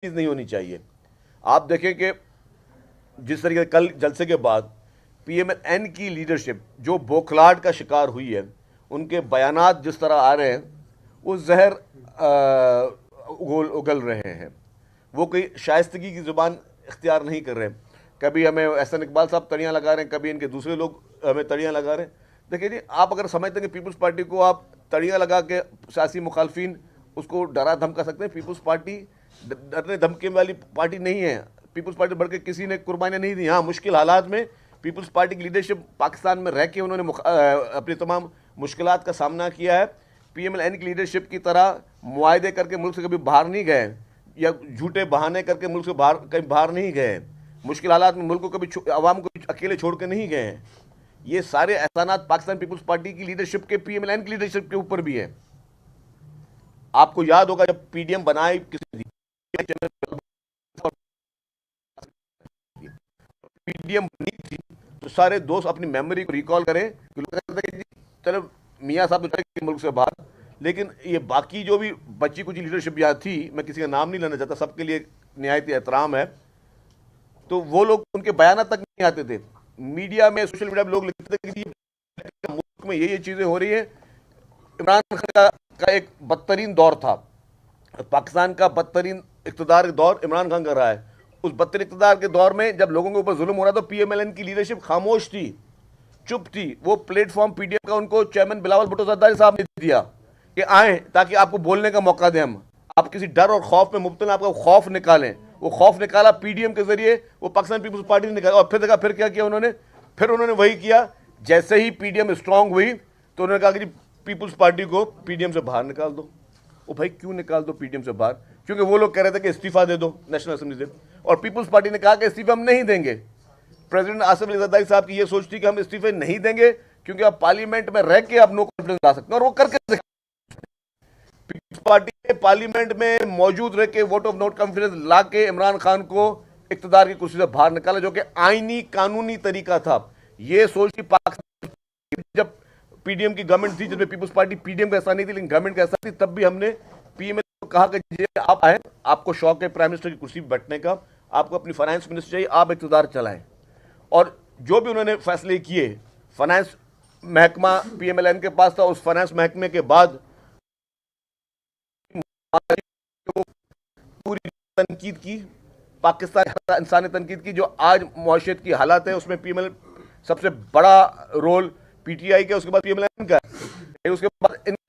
चीज़ नहीं होनी चाहिए। आप देखें कि जिस तरीके कल जलसे के बाद पीएमएल की लीडरशिप जो बौखलाहट का शिकार हुई है, उनके बयानात जिस तरह आ रहे हैं वो जहर उगल रहे हैं। वो कोई शाइस्तगी की ज़ुबान इख्तियार नहीं कर रहे। कभी हमें एहसन इकबाल साहब तड़ियाँ लगा रहे हैं, कभी इनके दूसरे लोग हमें तड़ियाँ लगा रहे हैं। देखिए जी, आप अगर समझते हैं कि पीपल्स पार्टी को आप तड़ियाँ लगा के सियासी मुखालफिन उसको डरा धमका सकते हैं, पीपल्स पार्टी डरने धमके वाली पार्टी नहीं है। पीपल्स पार्टी बढ़ के किसी ने कुर्बानियाँ नहीं दी। हाँ, मुश्किल हालात में पीपल्स पार्टी की लीडरशिप पाकिस्तान में रह के उन्होंने अपनी तमाम मुश्किलात का सामना किया है। पीएमएल की लीडरशिप की तरह मुआहदे करके मुल्क से कभी बाहर नहीं गए या झूठे बहाने करके मुल्क से बाहर कहीं बाहर नहीं गए। मुश्किल हालात में मुल्क को कभी आवाम को अकेले छोड़ के नहीं गए हैं। ये सारे एहसानात पाकिस्तान पीपल्स पार्टी की लीडरशिप के पीएमएल की लीडरशिप के ऊपर भी है। आपको याद होगा जब पीडीएम बनाई किसी पीडीएम बनी थी तो सारे दोस्त अपनी मेमोरी को रिकॉल करें कि चलो मियाँ साहब तो चले मुल्क से बाहर, लेकिन ये बाकी जो भी बची कुछ लीडरशिप यहाँ थी, मैं किसी का नाम नहीं लेना चाहता, सबके लिए निहायत एहतराम है, तो वो लोग उनके बयान तक नहीं आते थे। मीडिया में सोशल मीडिया में लोग लिखते थे कि मुल्क में ये चीज़ें हो रही है। इमरान खान का एक बदतरीन दौर था, पाकिस्तान का बदतरीन इक़्तिदार दौर इमरान खान का रहा है। उस बदतरीन इक़्तिदार के दौर में जब लोगों के ऊपर जुल्म हो रहा था, पीएमएल की लीडरशिप खामोश थी, चुप थी। वो प्लेटफॉर्म पीडीएम का उनको चेयरमैन बिलावल भुट्टो जरदारी साहब ने दिया कि आए ताकि आपको बोलने का मौका दें, हम आप किसी डर और खौफ में मुब्तला, आपका खौफ निकालें। वो खौफ निकाला पीडीएम के जरिए, वो पाकिस्तान पीपल्स पार्टी ने निकाला। और फिर देखा फिर क्या किया उन्होंने, फिर उन्होंने वही किया। जैसे ही पीडीएम स्ट्रांग हुई तो उन्होंने कहा कि पीपल्स पार्टी को पीडीएम से बाहर निकाल दो। वो भाई क्यों निकाल दो पीडीएम से बाहर? क्योंकि वो लोग कह रहे थे कि इस्तीफा दे दो नेशनल असेंबली से, और पीपल्स पार्टी ने कहा कि इस्तीफा हम नहीं देंगे। प्रेसिडेंट आसिफ अली जरदारी साहब की ये सोच थी कि हम इस्तीफे नहीं देंगे क्योंकि आप पार्लियामेंट में रह के आप नो कॉन्फिडेंस ला सकते हैं, और वो करके पीपल्स पार्टी ने पार्लियामेंट में मौजूद रह के वोट ऑफ नॉट कॉन्फिडेंस ला के इमरान खान को इक्तदार की कुर्सी से बाहर निकाला, जो कि आईनी कानूनी तरीका था। ये सोच थी पाकिस्तान जब पीडीएम की गवर्नमेंट थी, जिसमें पीपल्स पार्टी पीडीएम का ऐसा नहीं थी लेकिन गवर्नमेंट का ऐसा थी, तब भी हमने पीएमएल को कहा कि आप आए, आपको शौक है प्राइम मिनिस्टर की कुर्सी पर बैठने का, आपको अपनी फाइनेंस मिनिस्टर चाहिए, आप इक्तदार चलाएं। और जो भी उन्होंने फैसले किए, फाइनेंस महकमा पीएमएल के पास था, उस फाइनेंस महकमे के बाद पूरी तनकीद की, पाकिस्तान इंसानी तनकीद की। जो आज मुआशरत की हालात है उसमें पीएमएल सबसे बड़ा रोल पीटीआई का, उसके बाद पीएमएल का, उसके बाद इनके